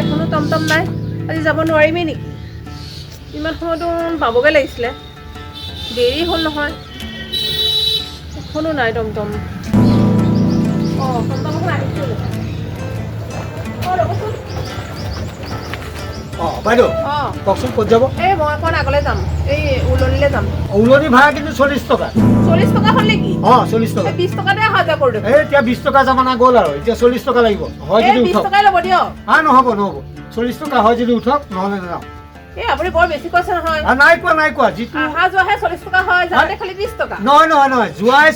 এখনো টমটম নাই আজি যাব নোৱাৰিমেই নেকি ইমান সময়তো পাবগৈ লাগিছিলে দেৰি হ'ল নহয় এখনো নাই টমটম টমটম এখন আহিছোঁ ৰ'বচোন বাইদেউ কওকচোন ক'ত যাব এই মই অকণ আগলৈ যাম এই উলনিলৈ যাম উলনি ভাড়া কিন্তু 40 টকা 40 টকা হ'ল নেকি 40 টকা 20 টকাতে অহা যোৱা কৰি দিয়ক এতিয়া 20 টকা জামানা গ'ল আৰু এতিয়া 40 টকা লাগিব হয় যদি 20 উঠক টকাই ল'ব দিয়ক নহ'ব 40 টকা হয় যদি উঠক নহ'লে নাযাওঁ এই আপুনি বৰ বেছি কৈছে নহয় নাই কোৱা যিটো অহা যোৱাহে 40 টকা হয় যাওঁতে খালি 20 টকা নহয় যোৱাই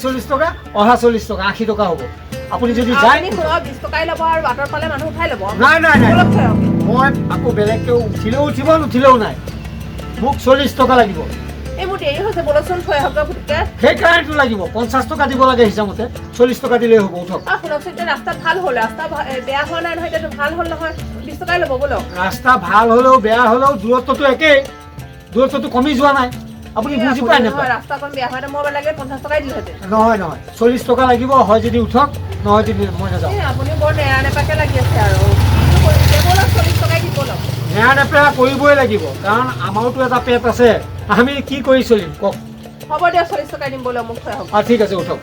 40 টকা অহা 40 টকা 80 টকা হ'ব আপুনি যদি যায় 20 টকাই ল'ব আৰু বাটৰ পালে মানুহ উঠাই ল'ব নাই মই আকৌ বেলেগকে উঠিলেও উঠিব নুঠিলেও নাই মোক 40 টকা লাগিব এই মোৰ দেৰি হৈছে বলচোন থৈ আহক পুতুকে সেইকাৰণেতো লাগিব 50 টকা দিব লাগে হিচাপতে 40 টকা দিলেই হ'ব উঠক শুনকচোন এতিয়া ৰাস্তা ভাল হ'ল ৰাস্তা বেয়া হোৱা নাই নহয় এতিয়াতো ভাল হ'ল নহয় 20 টকাই ল'ব বলক ৰাস্তা ভাল হ'লেও বেয়া হ'লেও দূৰত্বটো একেই দূৰত্বটো কমি যোৱা নাই আপুনি বুজি পায় নাপায় ৰাস্তাখন বেয়া হোৱা মই লাগে 50 টকাই দিলোহেঁতেন নহয় 40 টকা লাগিব হয় যদি উঠক নহয় যদি মই নাযাওঁ আপুনি বৰ নেৰা নেপাকে লাগি আছে আৰু 40 টকাই দিব লওক নেৰা নেপেৰা কৰিবই লাগিব কাৰণ আমাৰতো এটা পেট আছে আমি কি কৰি চলিম কওক হ'ব দিয়ক 40 টকাই দিম বলক মোক থৈ আহক ঠিক আছে উঠক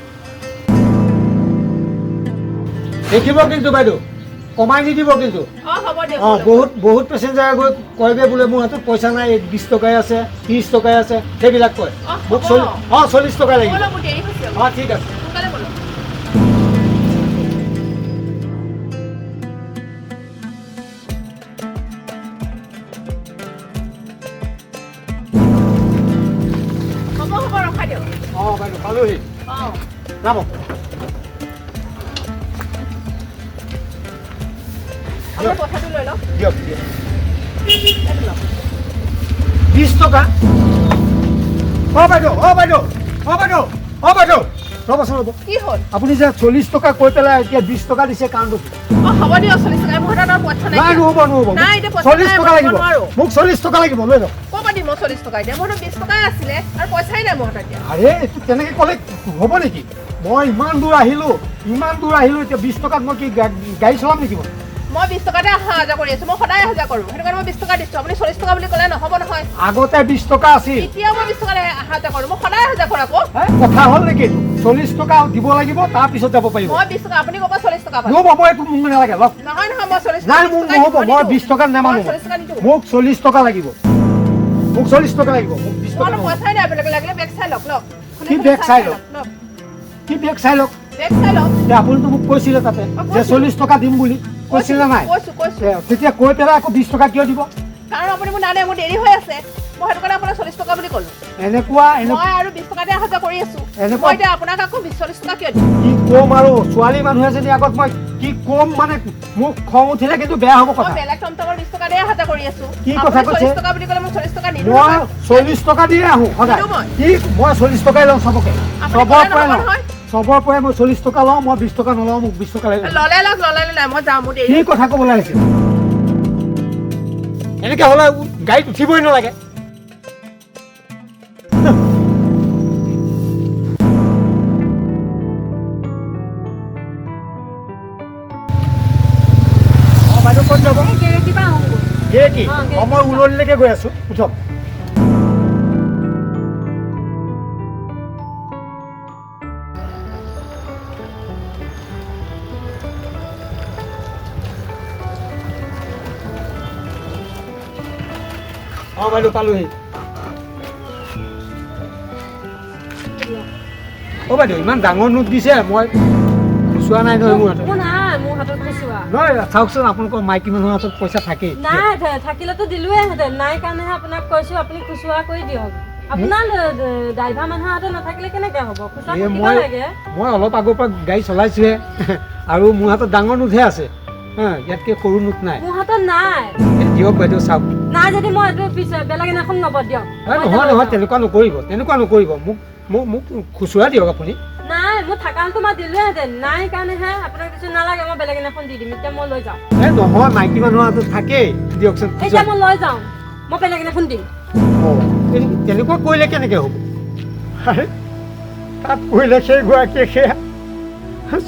দেখিব কিন্তু বাইদেউ কমাই নিদিব কিন্তু হ'ব দিয়ক বহুত পেচেঞ্জাৰ গৈ কয়গৈ বোলে মোৰ হাতত পইচা নাই 20 টকাই আছে 30 টকাই আছে সেইবিলাক কয় মোক 40 টকা লাগিব ঠিক আছে বাইদেউ পালোহি যাব পইচাটো লৈ লওক দিয়ক 20 টকা বাইদেউ ৰ'বচোন ৰ'ব কি হ'ল আপুনি যে 40 টকা কৈ পেলাই এতিয়া 20 টকা দিছে কাৰণটো হ'ব দিয়ক 40 টকা মোৰ হাতত পইচা নাই নহ'ব নাই এতিয়া 40 টকা লাগিব মোক 40 টকা লাগিব লৈ যাওক ক'ব দিম মই 40 টকা এতিয়া মোৰ হাতত 20 টকাই আছিলে আৰু পইচাই নাই মোৰ হাতত এতিয়া আৰে এইটো তেনেকৈ ক'লে হ'ব নেকি মই ইমান দূৰ আহিলোঁ এতিয়া 20 টকাত মই কি গাড়ী চলাম নেকি মই 20 টকাতে অহা যোৱা কৰি আছো মই সদায় অহা যোৱা কৰোঁ সেইটো কাৰণে মই 20 টকা দিছোঁ আপুনি 40 টকা বুলি ক'লে নহ'ব নহয় আগতে 20 টকা আছিল এতিয়া মই 20 টকাতে অহা যোৱা কৰোঁ মই সদায় অহা যোৱা কৰোঁ আকৌ কথা হ'ল নেকি 40 টকা দিব লাগিব তাৰপিছত যাব পাৰিব মই 20 টকা আপুনি ক'ব 40 টকা নহ'ব মই এইটো মোক নালাগে লওক নহয় মই 40 নাই মোক নহ'ব মই 20 টকা নামানো মোক 40 টকা লাগিব মোক 40 টকা লাগিব মোক 20 টকা পইচাই নাই আপোনালোকে লাগিলে বেগ চাই লওক কি বেগ চাই লওক আপুনিতো মোক কৈছিলে তাতে যে 40 টকা দিম বুলি কৈছিলে নাই তেতিয়া কৈ পেলাই আকৌ 20 টকা কিয় দিব কাৰণ আপুনি মোক নানে মোৰ দেৰি হৈ আছে মই সেইটো কাৰণে আপোনাক 40 টকা বুলি ক'লো এনেকুৱা মই আৰু 20 টকাতে অহা যোৱা কৰি আছো মই এতিয়া আপোনাক আকৌ 40 টকা কিয় দিম কি ক'ম আৰু ছোৱালী মানুহ এজনী আগত মই কি ক'ম মানে মোক খং উঠিলে কিন্তু বেয়া হ'ব কথা বেলেগ টমটমৰ 20 টকাতে অহা যোৱা কৰি আছো কি কথা কৈছে 40 টকা বুলি ক'লে মই 40 টকা নিদিওঁ মই 40 টকা দিয়ে আহোঁ সদায় কি মই 40 টকাই লওঁ চবকে চবৰ পৰাই মই 40 টকা লওঁ মই 20 টকা নলওঁ মোক 20 টকা লাগে ল'লে নাই মই যাওঁ মোৰ দেৰি কি কথা ক'ব লাগিছে এনেকৈ হ'লে গাড়ীত উঠিবই নালাগে বাইদেউ ক'ত যাব মই উলনিলৈকে গৈ আছোঁ উঠক বাইদেউ পালোহি বাইদেউ ইমান ডাঙৰ নোট দিছে মই খুচুৰা নাই নহয় মোৰ হাতত নহয় চাওকচোন আপোনালোকৰ মাইকী মানুহৰ হাতত পইচা থাকেই নাই থাকিলেতো দিলোৱেহেঁতেন নাই কাৰণেহে আপোনাক কৈছোঁ আপুনি খুচুৰা কৰি দিয়ক আপোনাৰ ড্ৰাইভাৰ মানুহৰ হাতত নাথাকিলে কেনেকৈ হ'ব মই অলপ আগৰ পৰা গাড়ী চলাইছোঁহে আৰু মোৰ হাতত ডাঙৰ নোটহে আছে ইয়াতকৈ সৰু নোট নাই মোৰ হাতত নাই দিয়ক বাইদেউ চাওক নাই যদি মই এইটো বেলেগ এদিনাখন ল'ব দিয়ক নহয় তেনেকুৱা নকৰিব মোক খুচুৰা দিয়ক আপুনি নাই মোৰ থাকাটো মই দিলোহেঁতেন নাই কাৰণেহে আপোনাক কিছু নালাগে মই বেলেগ এদিনাখন দি দিম এতিয়া মই লৈ যাওঁ নহয় মাইকী মানুহৰ হাতত থাকেই দিয়কচোন এতিয়া মই লৈ যাওঁ মই বেলেগ এদিনাখন দিম তেনেকুৱা কৰিলে কেনেকৈ হ'ব তাত কৰিলে সেই গৰাকীয়ে সেয়া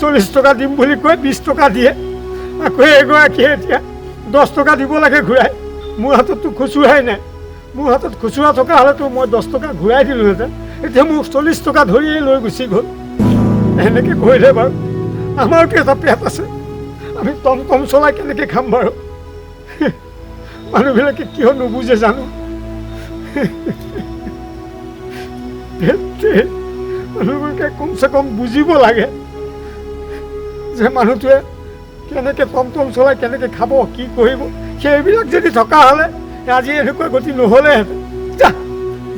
40 টকা দিম বুলি কৈ 20 টকা দিয়ে আকৌ এগৰাকীয়ে এতিয়া 10 টকা দিব লাগে ঘূৰাই। মোৰ হাতততো খুচুৰাই নাই। মোৰ হাতত খুচুৰা থকা হ'লেতো মই 10 টকা ঘূৰাই দিলোঁহেঁতেন। এতিয়া মোক 40 টকা ধৰিয়েই লৈ গুচি গ'ল। এনেকৈ কৰিলে বাৰু আমাৰতো এটা পেট আছে, আমি টমটম চলাই কেনেকৈ খাম বাৰু? মানুহবিলাকে কিয় নুবুজে জানো। মানুহবিলাকে কমচে কম বুজিব লাগে যে মানুহটোৱে কেনেকৈ টমটম চলাই কেনেকৈ খাব, কি কৰিব। সেইবিলাক যদি থকা হ'লে আজি এনেকুৱা গতি নহ'লেহেঁতেন। যা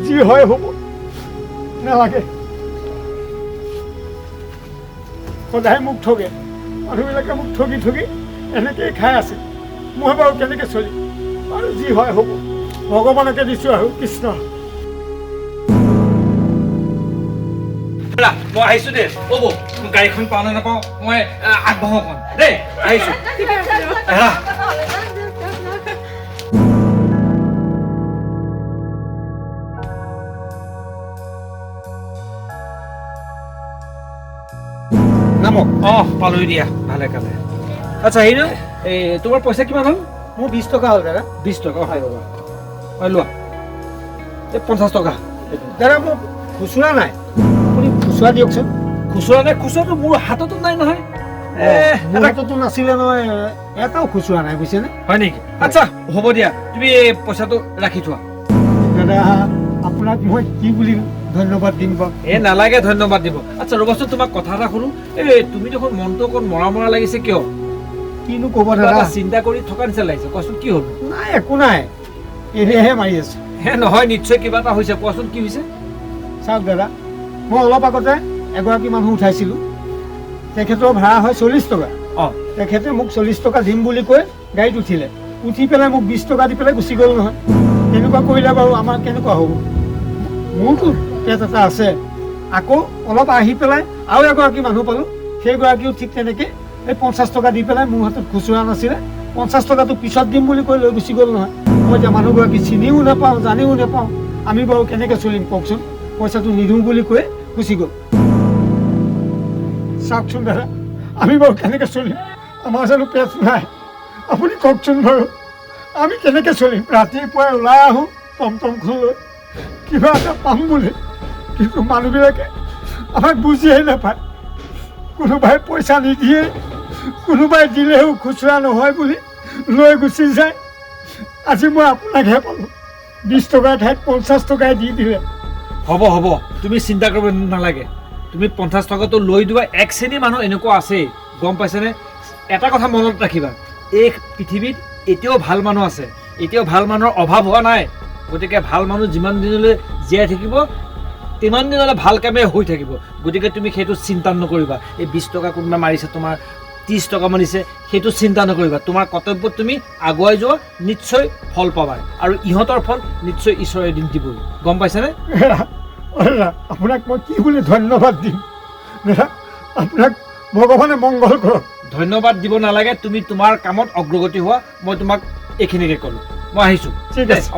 যি হয় হ'ব, নালাগে। সদায় মোক ঠগে, মানুহবিলাকে মোক ঠগি ঠগি এনেকৈয়ে খাই আছে। মই বাৰু কেনেকৈ চলিম? আৰু যি হয় হ'ব, ভগৱানকে দিছোঁ আৰু। কৃষ্ণ। মই আহিছো দেই। হ'ব গাড়ীখন পাওঁ নে নাপাওঁ মই আগবঢ়াওঁ অকণ দেই। আহিছো। নামক। পালোহি দিয়া ভালে কালে। আচ্ছা হেৰি নহয়, তোমাৰ পইচা কিমান হ'ল? মোৰ 20 টকা হ'ল দাদা। 20 টকা। হয় ৰ'বা, হয় লোৱা। এই 50 টকা। দাদা মোৰ খুচুৰা নাই, আপুনি খুচুৰা দিয়কচোন। খুচুৰা নাই? খুচুৰাটো মোৰ হাততো নাই নহয়। মোৰ হাততো নাছিলে নহয়, এটাও খুচুৰা নাই, বুজিছেনে? হয় নেকি? আচ্ছা হ'ব দিয়া, তুমি এই পইচাটো ৰাখি থোৱা। দাদা আপোনাক মই কি বুলি ধন্যবাদ দিম বাৰু? নালাগে ধন্যবাদ দিব। আচ্ছা ৰ'বাচোন, তোমাক কথা এটা শুনো। তুমি দেখোন মনটো অকণ মৰা মৰা লাগিছে, কিয়? কিনো ক'ব কিবা দাদা? এটা চিন্তা কৰি থকা নিচিনা লাগিছে, কোৱাচোন কি হ'ল? নাই একো নাই, এনেহে মাৰি আছো। নহয় নিশ্চয় কিবা এটা হৈছে, কোৱাচোন কি হৈছে? চাওক দাদা, মই অলপ আগতে এগৰাকী মানুহ উঠাইছিলোঁ। তেখেতৰ ভাড়া হয় 40 টকা। তেখেতে মোক 40 টকা দিম বুলি কৈ গাড়ীত উঠিলে। উঠি পেলাই মোক 20 টকা দি পেলাই গুচি গ'ল নহয়। তেনেকুৱা কৰিলে বাৰু আমাৰ কেনেকুৱা হ'ব? মোৰতো পেট এটা আছে। আকৌ অলপ আহি পেলাই আৰু এগৰাকী মানুহ পালোঁ, সেইগৰাকীও ঠিক তেনেকৈ এই 50 টকা দি পেলাই মোৰ হাতত খুচুৰা নাছিলে, 50 টকাটো পিছত দিম বুলি কৈ লৈ গুচি গ'ল নহয়। মই এতিয়া মানুহগৰাকী চিনিও নাপাওঁ, জানিও নাপাওঁ। আমি বাৰু কেনেকৈ চলিম কওকচোন? পইচাটো নিদিওঁ বুলি কৈ গুচি গ'ল। চাওকচোন দাদা, আমি বাৰু কেনেকৈ চলিম? আমাৰ জানো পেট নাই? আপুনি কওকচোন বাৰু, আমি কেনেকৈ চলিম? ৰাতিপুৱাই ওলাই আহোঁ টমটমখন লৈ কিবা এটা পাম বুলি, কিন্তু মানুহবিলাকে আমাক বুজিয়েই নাপায়। কোনোবাই পইচা নিদিয়ে, কোনোবাই দিলেও খুচুৰা নহয় বুলি লৈ গুচি যায়। আজি মই আপোনাকহে পালোঁ, 20 টকাৰ ঠাইত 50 টকাই দি দিলে। হ'ব হ'ব, তুমি চিন্তা কৰিব নালাগে। তুমি 50 টকাটো লৈ দিবা। এক শ্ৰেণীৰ মানুহ এনেকুৱা আছেই, গম পাইছেনে? এটা কথা মনত ৰাখিবা, এই পৃথিৱীত এতিয়াও ভাল মানুহ আছে, এতিয়াও ভাল মানুহৰ অভাৱ হোৱা নাই। গতিকে ভাল মানুহ যিমান দিনলৈ জীয়াই থাকিব তিমান দিনলৈ ভাল কামে হৈ থাকিব। গতিকে তুমি সেইটো চিন্তা নকৰিবা। এই 20 টকা কোনোবা মাৰিছে, তোমাৰ 30 টকা মাৰিছে, সেইটো চিন্তা নকৰিবা। তোমাৰ কৰ্তব্যত তুমি আগুৱাই যোৱা, নিশ্চয় ফল পাবা। আৰু ইহঁতৰ ফল নিশ্চয় ঈশ্বৰে এদিন দিবই, গম পাইছেনে? আপোনাক মই কি বুলি ধন্যবাদ দিম? দাদা আপোনাক ভগৱানে মংগল কৰক। ধন্যবাদ দিব নালাগে, তুমি তোমাৰ কামত অগ্ৰগতি হোৱা। মই তোমাক এইখিনিকে ক'লোঁ। মই আহিছোঁ। ঠিক আছে।